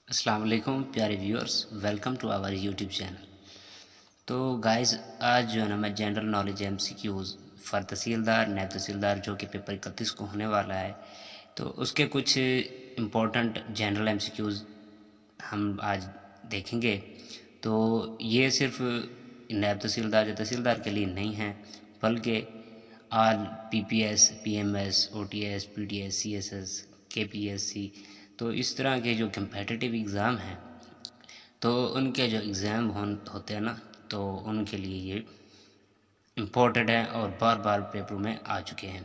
अस्सलाम वालेकुम प्यारे viewers, welcome to our YouTube channel. तो गाइस, आज जो है ना मैं general knowledge MCQs for tehsildar naib tehsildar जो कि पेपर 31 को होने वाला है, तो उसके कुछ इम्पोर्टेंट जनरल एमसीक्यूज़ हम आज देखेंगे। तो ये सिर्फ नैब तहसीलदार या तहसीलदार के लिए नहीं है, बल्कि all PPS, PMS, OTS, PTS, CSS, KPSC, तो इस तरह के जो कम्पेटिटिव एग्ज़ाम हैं, तो उनके जो एग्ज़ाम होते हैं ना, तो उनके लिए ये इम्पोर्टेंट है और बार बार पेपरों में आ चुके हैं।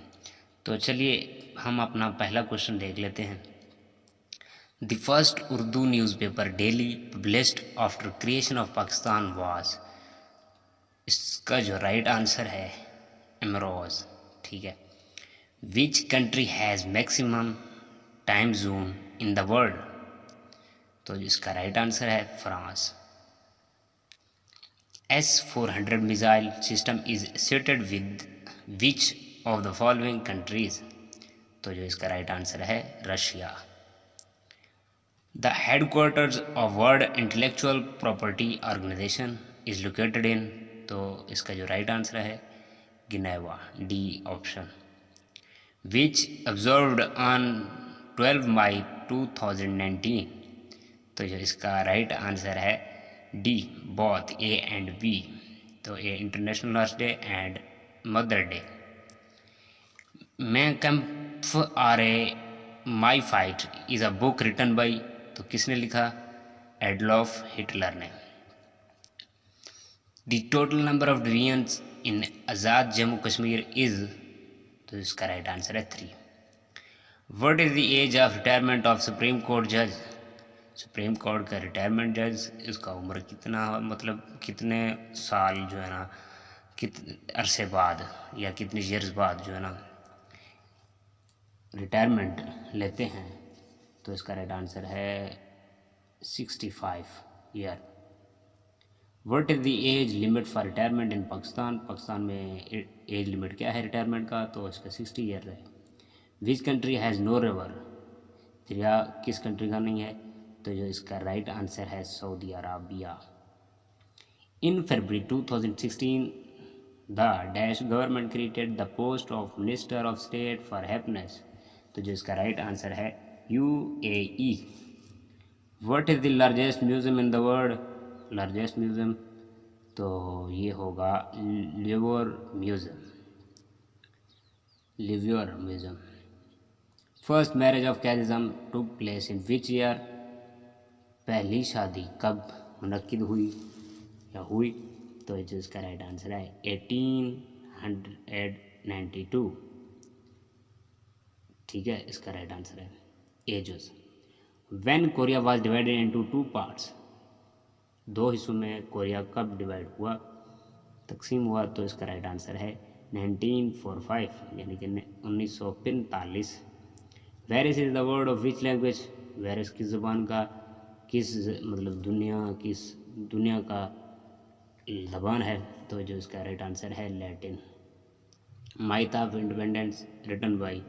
तो चलिए हम अपना पहला क्वेश्चन देख लेते हैं। The first Urdu newspaper daily published after creation of Pakistan was, इसका जो राइट आंसर है एमरोज। ठीक है। Which country has maximum time zone in the world, तो इसका राइट आंसर है France. S-400 missile system is sited with which of the following countries, तो जो इसका राइट आंसर है Russia. The headquarters of world intellectual property organization is located in, तो इसका जो राइट आंसर है Geneva, D option. Which observed on 12 May 2019, तो जो इसका राइट आंसर है D, both A and B. तो A international nurse day and mother day. Mein Kampf or a my fight is a book written by, तो किसने लिखा? Adolf Hitler ने। The total number of divisions in Azad Jammu Kashmir is, तो इसका right answer है 3। What is the age of retirement of supreme court जज, supreme court का retirement जज, इसका उम्र कितना, मतलब कितने साल जो है ना, कितने अरसे बाद या कितने ईयर्स बाद जो है ना रिटायरमेंट लेते हैं, तो इसका राइट आंसर है 65 year. What is the age limit for retirement in Pakistan, Pakistan में एज लिमिट क्या है रिटायरमेंट का, तो इसका 60 ईयर है। Which country has no river, दरिया किस कंट्री का नहीं है, तो जो इसका राइट आंसर है Saudi Arabia. In February 2016 the dash government created the post of minister of state for happiness, तो जो इसका राइट आंसर है UAE। What is the largest museum in the world, largest museum, तो ये होगा Louvre museum, Louvre museum. First marriage of carism took place in which year, पहली शादी कब मुनक्किद हुई या हुई, तो जो इसका राइट आंसर है 1892। ठीक है, इसका राइट आंसर है एजेस। When Korea was divided into 2 parts, 2 हिस्सों में कोरिया कब डिवाइड हुआ, तकसीम हुआ, तो इसका राइट आंसर है 1945, यानी कि 1945। वेरिस is the word of which language, वेरिस किस ज़बान का, किस मतलब दुनिया का ज़बान है, तो जो इसका राइट आंसर है Latin. Myth of independence written by,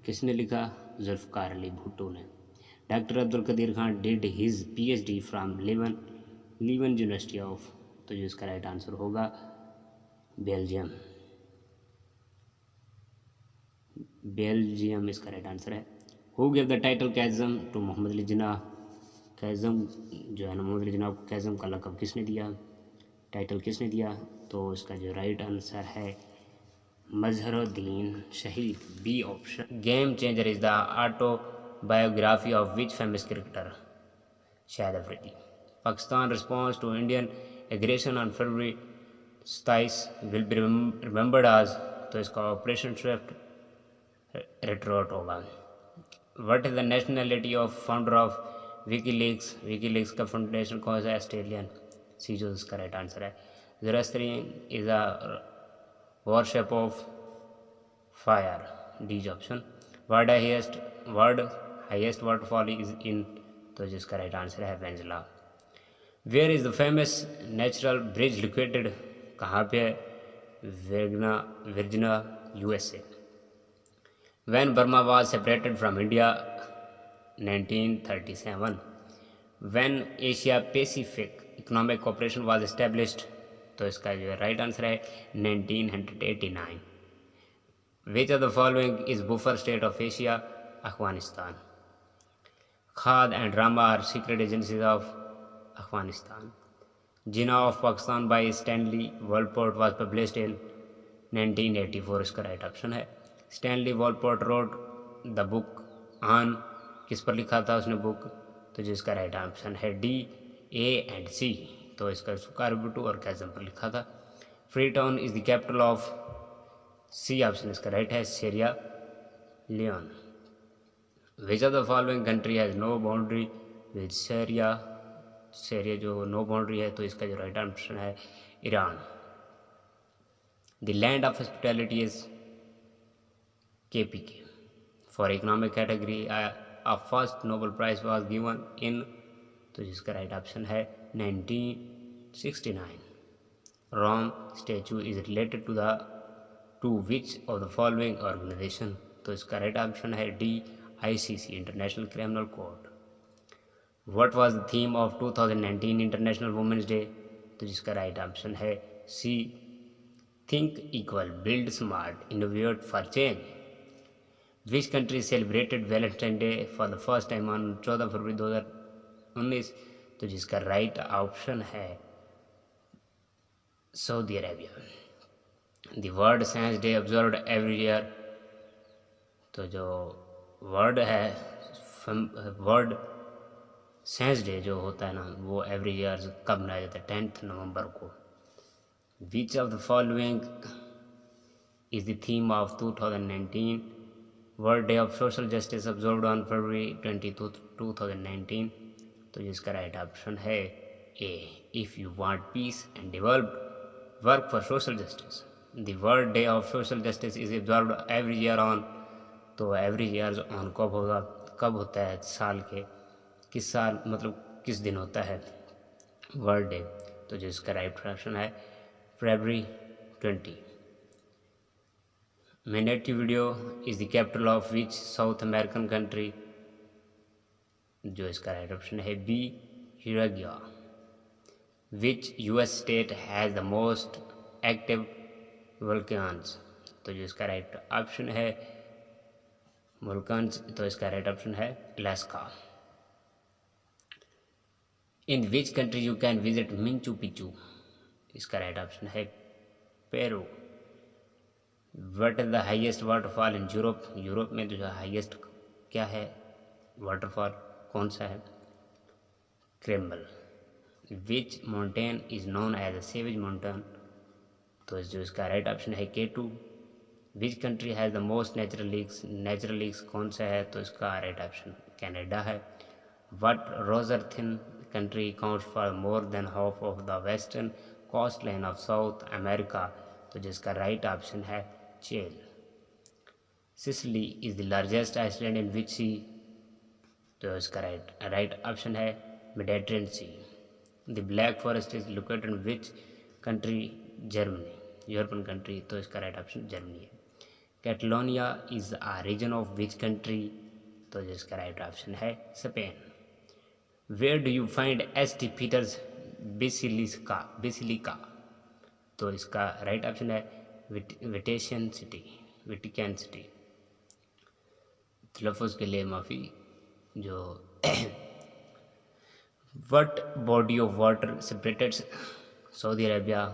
किसने लिखा? जुल्फ़िकार अली भुट्टो ने। Doctor Abdul Qadeer Khan did his PhD from Leuven university of, तो जो इसका राइट आंसर होगा बेल्जियम, बेल्जियम इसका राइट आंसर है। Who give the title Quaid-e-Azam to Mohammad Ali Jinnah, Quaid-e-Azam जो है ना मोहम्मद अली जिन्ना को कैज़म का लक़ब किसने दिया, टाइटल किसने दिया, तो इसका जो राइट आंसर है Mazharuddin Shaheed, B option. Game changer is the autobiography of which famous cricketer, Shahid Afridi. Pakistan response to Indian aggression on February 27 will be remembered as, तो इसका ऑपरेशन स्विफ्ट रिट्रोट होगा। What is the nationality of founder of WikiLeaks, WikiLeaks का foundation कौन सा है? Australian, सी जो इसका right answer है। Zoroastrian is a worship of fire, D option. World highest waterfall is in, तो जिसका राइट आंसर है Venezuela. Where is the famous natural bridge located, कहाँ पे है? Virginia USA। When Burma was separated from India 1937, when Asia Pacific economic cooperation was established, तो इसका जो right answer है 1989। Which of the following is buffer state of Asia? Afghanistan. KHAD and RAMA are secret agencies of Afghanistan. Jinnah of Pakistan by Stanley Wolpert was published in 1984, इसका right option है। Stanley Wolpert wrote the book on, किस पर लिखा था उसने book? तो जिसका राइट ऑप्शन है डी, ए एंड सी। तो इसका सुकार्बुटू और कैजम पर लिखा था। Freetown is the capital of, C option इसका राइट है, Sierra Leone. Which of the following country has no boundary with Syria? Syria जो नो बाउंड्री है, तो इसका जो राइट ऑप्शन है Iran. The land of hospitality is KPK। For economic category a first Nobel Prize was given in, तो जिसका right option है 1969। Rome statue is related to which of the following organization? तो इसका right option है D, ICC international criminal court. What was the theme of 2019 international women's day? तो जिसका right option है C, think equal, build smart, innovate for change. Which country celebrated Valentine day for the first time on 14 February 2019? तो जिसका right option है Saudi Arabia. The world science day observed every year, तो जो world है world science day जो होता है ना, वो एवरी ईयर कब मनाया जाता है? 10 नवंबर को। Which of the following is the theme of 2019 world day of social justice observed on February 22, 2019? तो जिसका राइट ऑप्शन है A, if you want peace and develop work for social justice. The world day of social justice is observed every year on, तो every year on कब होगा, कब होता है साल के, किस साल, मतलब किस दिन होता है वर्ल्ड डे? तो जिसका राइट ऑप्शन है फरवरी 20। Montevideo is the capital of which South American country? जो इसका राइट ऑप्शन है B, Uruguay. Which US state has the most active volcanoes? तो जो इसका राइट ऑप्शन है वोल्केन्स, तो इसका राइट ऑप्शन है Alaska. In which country you can visit Machu Picchu? इसका राइट ऑप्शन है Peru. What is the highest waterfall in Europe? Europe में जो हाइएस्ट क्या है वाटरफॉल, कौन सा है? क्रेम्बल। Which mountain is known as a savage mountain? तो जो इसका राइट ऑप्शन है K2। Which country has the most natural lakes? Natural lakes कौन सा है? तो इसका राइट ऑप्शन कनाडा है। What roger thin country counts for more than half of the western coastline of South America? तो जिसका right option है Chile. Sicily is the largest island in which sea? तो इसका right option है Mediterranean sea. The black forest is located in which country? Germany, European country, तो इसका right option Germany है। Catalonia is a region of which country? तो जिसका right option है Spain. Where do you find ST Peter's Basilica? तो इसका right option है Vatican city. तलफ़ुज़ के लिए माफ़ी। जो what body of water separated Saudi Arabia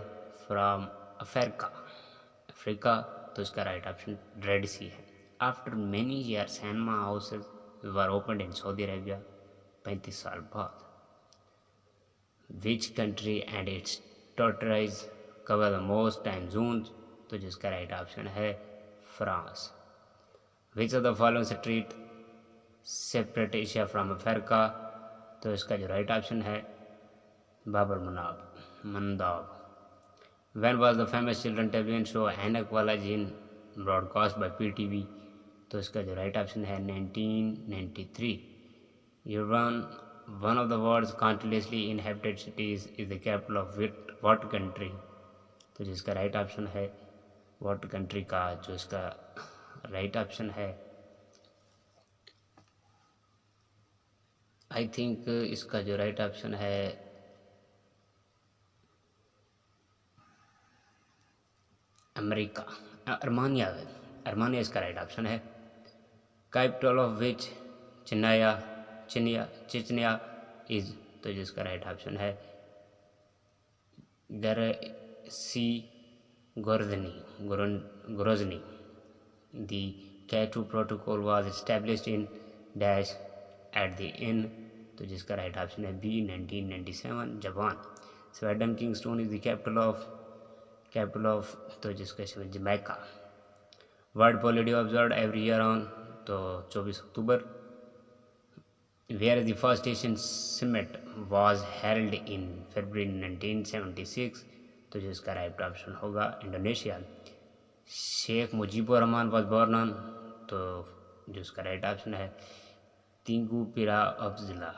from Africa? तो इसका राइट ऑप्शन रेड सी है। After many year cinema houses were open in Saudi Arabia, 35 साल बाद। Which country and it's territories cover the most time zones? तो जिसका right option है France. Which of the following street separate Asia from Africa? तो इसका जो right option है Babar मंदाब। When was the famous children television show Anak Wala Jin broadcast by PTV? तो इसका जो राइट ऑप्शन है 1993। Yerevan, one of the world's continuously inhabited cities, is the capital of what country? तो जिसका right option है what country का जो इसका राइट ऑप्शन है आई थिंक इसका जो राइट ऑप्शन है अमेरिका, अर्मानिया है। अर्मानिया इसका राइट ऑप्शन है। Capital of which Chechnya is, तो जिसका राइट ऑप्शन है ग्रसी Grozny. The Kyoto Protocol was established in dash at the end, तो जिसका राइट ऑप्शन है B 1997 Japan. Sweden Kingston is the capital of तो जिसका Jamaica. World polio day observe every year on, तो 24 अक्टूबर। Where the first Asian summit was held in February 1976, तो जिसका right option होगा Indonesia. Sheikh Mujibur Rahman was born on, तो जिसका right option है तिंगुपिरा जिला।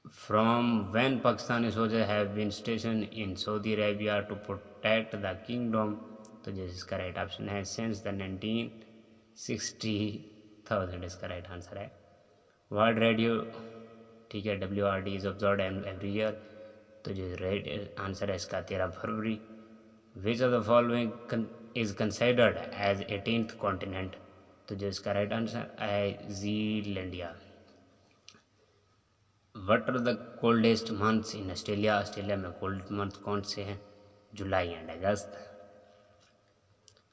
From when Pakistani soldier have been station in Saudi Arabia to protect the kingdom, तो जिसका राइट ऑप्शन है सिंस द 1960,000, इसका राइट आंसर है। वर्ल्ड रेडियो, ठीक है, WRD is observed every year, तो जो राइट आंसर है इसका 13 फरवरी। Which of the following is considered as 18th continent, तो जो इसका राइट आंसर है Zealandia. What are the coldest months in Australia, Australia में कोल्ड मंथ कौन से हैं? July and August.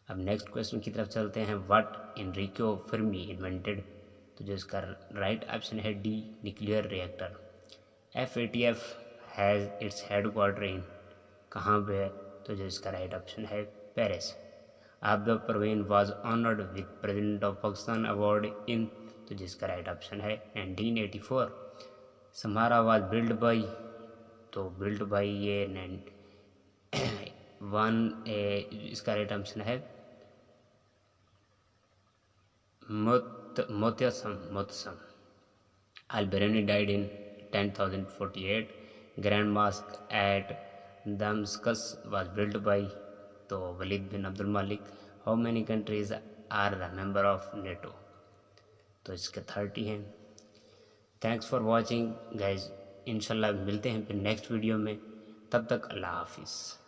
अब नेक्स्ट क्वेश्चन की तरफ चलते हैं। व्हाट एनरिको फर्मी इन्वेंटेड, तो जो इसका राइट ऑप्शन है D nuclear reactor. FATF has its headquarter in, कहाँ पे है? तो जो इसका राइट ऑप्शन है Paris. Abida Parveen was honoured with president of Pakistan award in, तो जिसका राइट ऑप्शन है 1984। समारा वाज बिल्ड बाई, तो बिल्ड बाई ये इसका राइट ऑप्शन है मोतसम। Al-Biruni died in 10,048. Grand Mosque at Damascus was built by तो Waleed bin Abdul Malik. How many countries are the member of NATO, तो इसके 30 हैं। Thanks for watching guys, इंशाल्लाह मिलते हैं फिर नेक्स्ट वीडियो में, तब तक अल्लाह हाफिज़।